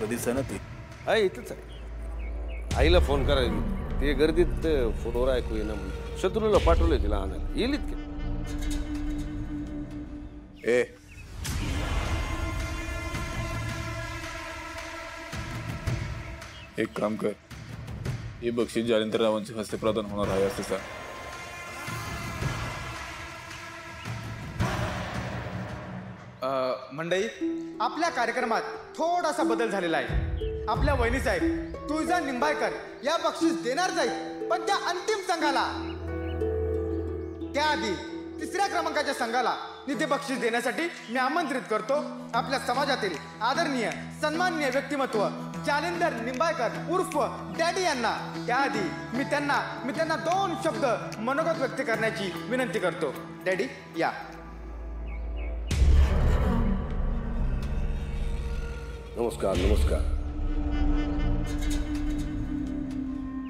कधीच आहे ना ती? आहे इथंच आहे. आईला फोन करायला ते गर्दीत फोनवर ऐकू येईना म्हणून शत्रूला पाठवलंय तिला आणायला. येईल इतके. ए एक काम कर, हे बक्षीस जालिंदररावांच्या हस्ते प्रदान होणार आहे असे सांग. मंडळी, आपल्या कार्यक्रमात थोडासा बदल झालेला आहे. आपल्या वहिनी साहेब तुळजा निंबाळकर या बक्षीस देणार जाईल, पण त्या अंतिम संघाला, त्याआधी तिसऱ्या क्रमांकाच्या संघाला निधी बक्षीस देण्यासाठी मी आमंत्रित करतो आपल्या समाजातील आदरणीय सन्माननीय व्यक्तिमत्व जालिंदर निंबाळकर उर्फ डॅडी यांना. त्याआधी मी त्यांना 2 शब्द मनोगत व्यक्त करण्याची विनंती करतो. डॅडी या. नमस्कार. नमस्कार.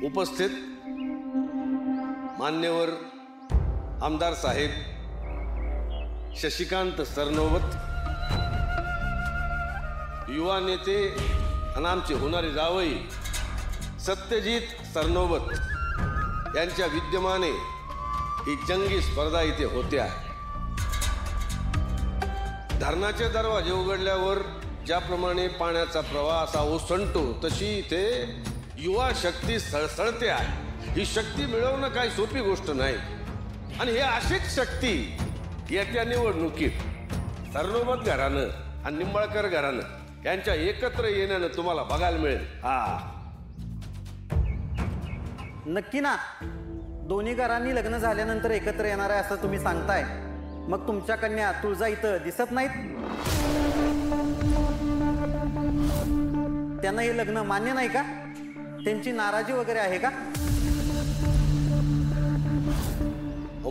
उपस्थित मान्यवर आमदार साहेब शशिकांत सरनोबत, युवा नेते आणि आमचे होणारे जावई सत्यजित सरनोबत यांच्या विद्यमाने ही जंगी स्पर्धा इथे होते आहे. धरणाचे दरवाजे उघडल्यावर ज्याप्रमाणे पाण्याचा प्रवाह असा ओसंडतो तशी इथे युवा शक्ती सळसळते आहे. ही शक्ती मिळवणं काही सोपी गोष्ट नाही. आणि हे अशीच शक्ती येत्या निवडणुकीत सरनोबत घराणं आणि निंबाळकर घराणं यांच्या एकत्र येण्यानं तुम्हाला बघायला मिळेल. नक्की ना. दोन्ही घरांनी लग्न झाल्यानंतर एकत्र येणार आहे असं तुम्ही सांगताय. मग तुमच्या कन्या तुळजा इथं दिसत नाहीत? त्यांना हे लग्न मान्य नाही का? त्यांची नाराजी वगैरे आहे का?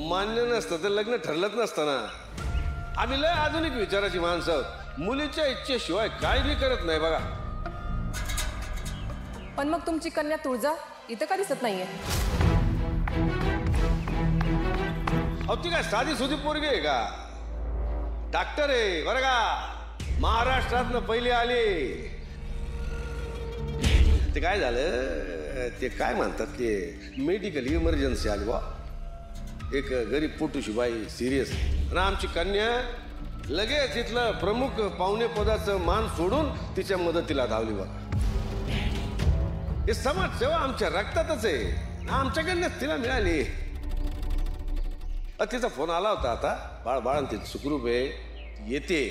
मान्य नसतं तर लग्न ठरलंच नसतं ना. आम्ही लय आधुनिक विचाराची माणसं. मुलीच्या इच्छेशिवाय काय बी करत नाही बघा. पण मग तुमची कन्या तुळजा इथं का दिसत नाहीये? अहो ती काय साधी सुधी पोरगी आहे का? डॉक्टर आहे बरं का. महाराष्ट्रातनं पहिली आली. ते काय झालं, ते काय म्हणतात ते मेडिकल इमर्जन्सी आली बा. एक गरीब पोटूशी बाई सिरियस, आणि आमची कन्या लगेच इथलं प्रमुख पाहुणे पदाचं मान सोडून तिच्या मदतीला धावली बा. हे समाजसेवा आमच्या रक्तातच आहे. आमच्याकडनंच तिला मिळाली. तिचा फोन आला होता आता. बाळांती सुखरूप आहे, येते.